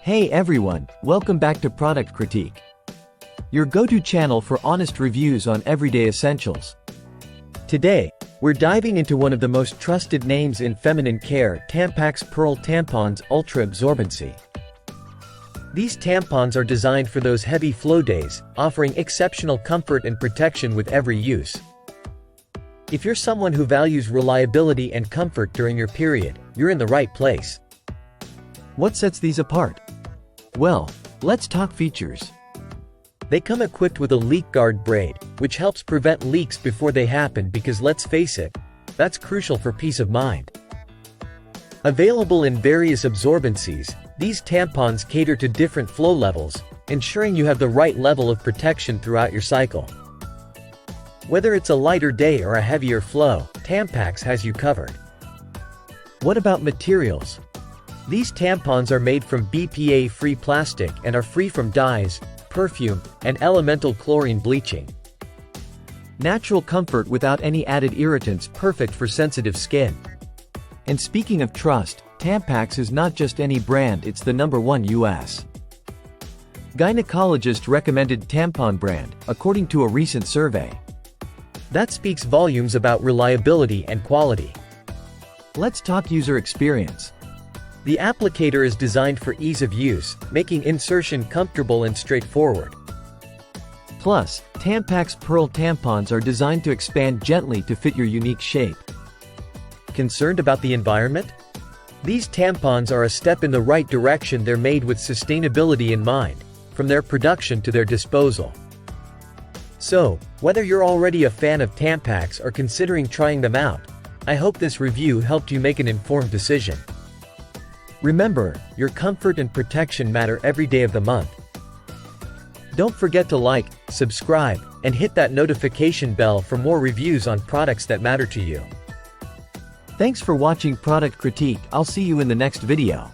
Hey everyone, welcome back to Product Critique, your go-to channel for honest reviews on everyday essentials. Today, we're diving into one of the most trusted names in feminine care, Tampax Pearl Tampons Ultra Absorbency. These tampons are designed for those heavy flow days, offering exceptional comfort and protection with every use. If you're someone who values reliability and comfort during your period, you're in the right place. What sets these apart? Well, let's talk features. They come equipped with a leak guard braid, which helps prevent leaks before they happen because let's face it, that's crucial for peace of mind. Available in various absorbencies, these tampons cater to different flow levels, ensuring you have the right level of protection throughout your cycle. Whether it's a lighter day or a heavier flow, Tampax has you covered. What about materials? These tampons are made from BPA-free plastic and are free from dyes, perfume, and elemental chlorine bleaching. Natural comfort without any added irritants, perfect for sensitive skin. And speaking of trust, Tampax is not just any brand, it's the #1 U.S. gynecologist recommended tampon brand, according to a recent survey. That speaks volumes about reliability and quality. Let's talk user experience. The applicator is designed for ease of use, making insertion comfortable and straightforward. Plus, Tampax Pearl tampons are designed to expand gently to fit your unique shape. Concerned about the environment? These tampons are a step in the right direction. They're made with sustainability in mind, from their production to their disposal. So, whether you're already a fan of Tampax or considering trying them out, I hope this review helped you make an informed decision. Remember, your comfort and protection matter every day of the month. Don't forget to like, subscribe, and hit that notification bell for more reviews on products that matter to you. Thanks for watching Product Critique. I'll see you in the next video.